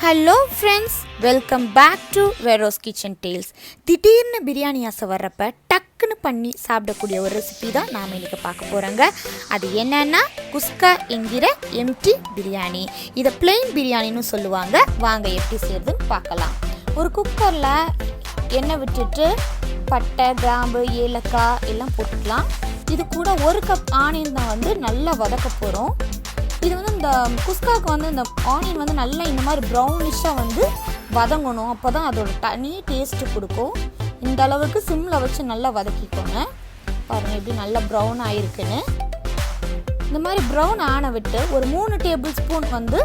Hello friends, welcome back to Vero's kitchen tales. திடீர்னு பிரியாணி ஆசை வர்றப்ப டக்குன்னு பண்ணி சாப்பிடக்கூடிய ஒரு ரெசிபி தான் நாம் இன்றைக்கி பார்க்க போகிறோங்க. அது என்னன்னா குஸ்கா என்கிற எம்டி பிரியாணி. இதை பிளெயின் பிரியாணின்னு சொல்லுவாங்க. வாங்க எப்படி செய்யறதுன்னு பார்க்கலாம். ஒரு குக்கரில் எண்ணெய் விட்டுட்டு பட்டை, கிராம்பு, ஏலக்காய் எல்லாம் போட்டுக்கலாம். இது கூட 1 கப் ஆனியன் தான் வந்து நல்லா வதக்க போகிறோம். இது வந்து இந்த குஸ்காவுக்கு வந்து இந்த ஆனியன் வந்து நல்லா இந்த மாதிரி ப்ரௌனிஷாக வந்து வதங்கணும். அப்போ தான் அதோட தனி டேஸ்ட்டு கொடுக்கும். இந்த அளவுக்கு சிம்மில் வச்சு நல்லா வதக்கிக்கோங்க. பாருங்கள் எப்படி நல்லா ப்ரௌன் ஆகிருக்குன்னு. இந்த மாதிரி ப்ரௌன் ஆன விட்டு ஒரு 3 டேபிள் ஸ்பூன் வந்து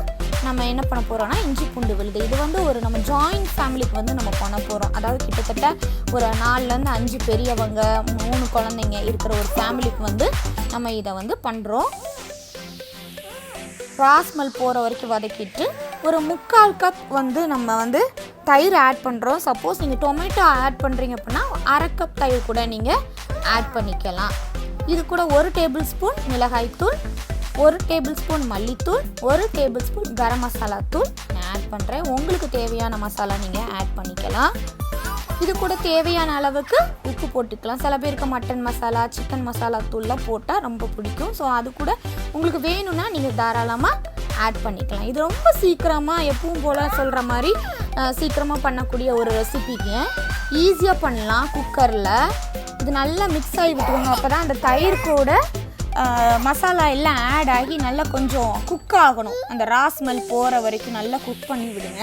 நம்ம என்ன பண்ண போகிறோம்னா இஞ்சி பூண்டு விழுது. இது வந்து ஒரு நம்ம ஜாயிண்ட் ஃபேமிலிக்கு வந்து நம்ம பண்ண போகிறோம். அதாவது கிட்டத்தட்ட ஒரு 4லேருந்து 5 பெரியவங்க, 3 குழந்தைங்க இருக்கிற ஒரு ஃபேமிலிக்கு வந்து நம்ம இதை வந்து பண்ணுறோம். ராஸ்மல் போகிற வரைக்கும் வதக்கிட்டு ஒரு 3/4 கப் வந்து நம்ம வந்து தயிர் ஆட் பண்ணுறோம். சப்போஸ் நீங்கள் டொமேட்டோ ஆட் பண்ணுறீங்க அப்படின்னா 1/2 கப் தயிர் கூட நீங்கள் ஆட் பண்ணிக்கலாம். இது கூட 1 டேபிள் ஸ்பூன் மிளகாய்த்தூள், 1 டேபிள் ஸ்பூன் மல்லித்தூள், 1 டேபிள் ஸ்பூன் கரம் மசாலா தூள் நான் ஆட் பண்ணுறேன். உங்களுக்கு தேவையான மசாலா நீங்கள் ஆட் பண்ணிக்கலாம். இது கூட தேவையான அளவுக்கு உப்பு போட்டுக்கலாம். சில பேருக்கு மட்டன் மசாலா, சிக்கன் மசாலா தூள்லாம் போட்டால் ரொம்ப பிடிக்கும். ஸோ அது கூட உங்களுக்கு வேணும்னா நீங்கள் தாராளமாக ஆட் பண்ணிக்கலாம். இது ரொம்ப சீக்கிரமாக எப்பவும் போல் சொல்கிற மாதிரி சீக்கிரமாக பண்ணக்கூடிய ஒரு ரெசிபிங்க. ஈஸியாக பண்ணலாம் குக்கரில். இது நல்லா மிக்ஸ் ஆகி விட்டுக்கோங்க. அப்போ தான் அந்த தயிர் கூட மசாலா எல்லாம் ஆட் ஆகி நல்லா கொஞ்சம் குக் ஆகணும். அந்த ராஸ்மல் போகிற வரைக்கும் நல்லா குக் பண்ணி விடுங்க.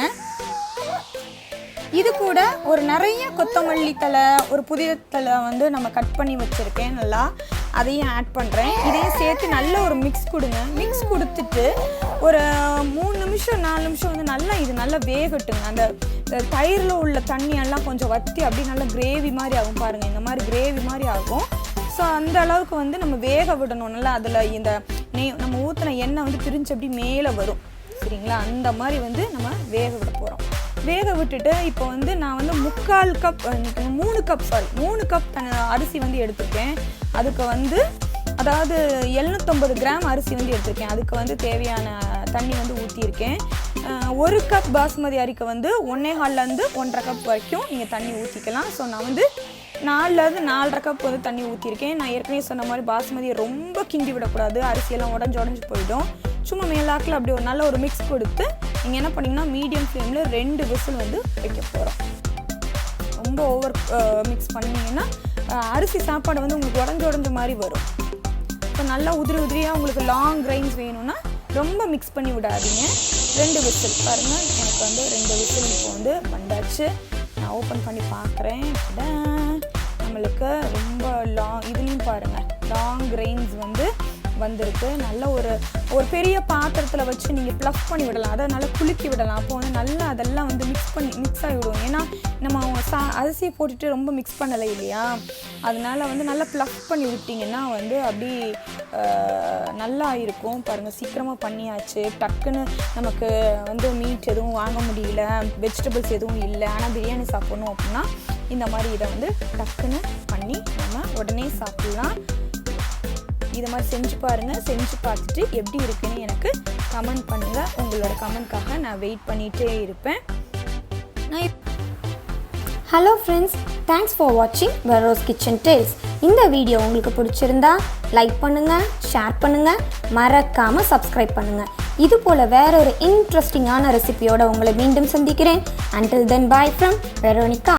இது கூட ஒரு நிறைய கொத்தமல்லி தழை, ஒரு புதிய தழை வந்து நம்ம கட் பண்ணி வச்சுருக்கேன். நல்லா அதையும் ஆட் பண்ணுறேன். இதையும் சேர்த்து நல்ல ஒரு மிக்ஸ் கொடுங்க. மிக்ஸ் கொடுத்துட்டு ஒரு 3 நிமிஷம் 4 நிமிஷம் வந்து நல்லா இது நல்லா வேகட்டுங்க. அந்த தயிரில் உள்ள தண்ணியெல்லாம் கொஞ்சம் வற்றி அப்படி நல்லா கிரேவி மாதிரி ஆகும். பாருங்கள், இந்த மாதிரி கிரேவி மாதிரி ஆகும். ஸோ அந்த அளவுக்கு வந்து நம்ம வேக விடணும். நல்லா அதில் இந்த நம்ம ஊற்றின எண்ணெய் வந்து பிரிஞ்சு அப்படி மேலே வரும். சரிங்களா? அந்த மாதிரி வந்து நம்ம வேக விட போகிறோம். வேக விட்டுட்டு இப்போ வந்து நான் வந்து 3/4 கப் 3 கப் அரிசி வந்து எடுத்துருக்கேன். அதுக்கு வந்து அதாவது 750 கிராம் அரிசி வந்து எடுத்திருக்கேன். அதுக்கு வந்து தேவையான தண்ணி வந்து ஊற்றியிருக்கேன். 1 கப் பாஸ்மதி அரிக்கு வந்து 1.25லேருந்து 1.5 கப் வரைக்கும் நீங்கள் தண்ணி ஊற்றிக்கலாம். ஸோ நான் வந்து 4லேருந்து 4.5 கப் வந்து தண்ணி ஊற்றிருக்கேன். நான் ஏற்கனவே சொன்ன மாதிரி பாஸ்மதியை ரொம்ப கிண்டி விடக்கூடாது. அரிசியெல்லாம் உடஞ்சி போயிடும். சும்மா மேலாக்கில் அப்படி ஒரு நல்ல ஒரு மிக்ஸ் கொடுத்து நீங்கள் என்ன பண்ணிங்கன்னா மீடியம் ஃப்ளேமில் 2 விசில் வந்து வைக்க போகிறோம். ரொம்ப ஓவர் மிக்ஸ் பண்ணிங்கன்னா அரிசி சாப்பாடு வந்து உங்களுக்கு உடஞ்ச மாதிரி வரும். இப்போ நல்லா உதிரியாக உங்களுக்கு லாங் கிரைன்ஸ் வேணும்னா ரொம்ப மிக்ஸ் பண்ணி விடாதீங்க. 2 விசில் பாருங்கள். எனக்கு வந்து 2 விசில் இப்போ வந்து வந்தாச்சு. நான் ஓப்பன் பண்ணி பார்க்குறேன். நம்மளுக்கு ரொம்ப இதுலேயும் பாருங்கள் லாங் கிரைன்ஸ் வந்து வந்திருக்கு. நல்ல ஒரு பெரிய பாத்திரத்தில் வச்சு நீங்கள் ப்ளஃப் பண்ணி விடலாம். அதை நல்லா குலுக்கி விடலாம். அப்போ வந்து நல்லா அதெல்லாம் வந்து மிக்ஸ் ஆகி விடுவோம். ஏன்னா நம்ம அரிசியை போட்டுட்டு ரொம்ப மிக்ஸ் பண்ணலை இல்லையா? அதனால வந்து நல்லா ப்ளஃப் பண்ணி விட்டிங்கன்னா வந்து அப்படி நல்லா இருக்கும். பாருங்கள், சீக்கிரமாக பண்ணியாச்சு. டக்குன்னு நமக்கு வந்து மீட் எதுவும் வாங்க முடியல, வெஜிடபிள்ஸ் எதுவும் இல்லை, ஆனால் பிரியாணி சாப்பிட்ணும் அப்படின்னா இந்த மாதிரி இதை வந்து டக்குன்னு பண்ணி நம்ம உடனே சாப்பிட்லாம். இதை மாதிரி செஞ்சு பாருங்கள். செஞ்சு பார்த்துட்டு எப்படி இருக்குன்னு எனக்கு கமெண்ட் பண்ணுங்கள். உங்களோட கமெண்ட்காக நான் வெயிட் பண்ணிகிட்டே இருப்பேன். ஹலோ ஃப்ரெண்ட்ஸ், தேங்க்ஸ் ஃபார் வாட்சிங் வெரோஸ் கிச்சன் டேல்ஸ். இந்த வீடியோ உங்களுக்கு பிடிச்சிருந்தா லைக் பண்ணுங்கள், ஷேர் பண்ணுங்கள், மறக்காமல் சப்ஸ்கிரைப் பண்ணுங்கள். இது போல் வேற ஒரு இன்ட்ரெஸ்டிங்கான ரெசிபியோட உங்களை மீண்டும் சந்திக்கிறேன். Until then, bye from Veronica.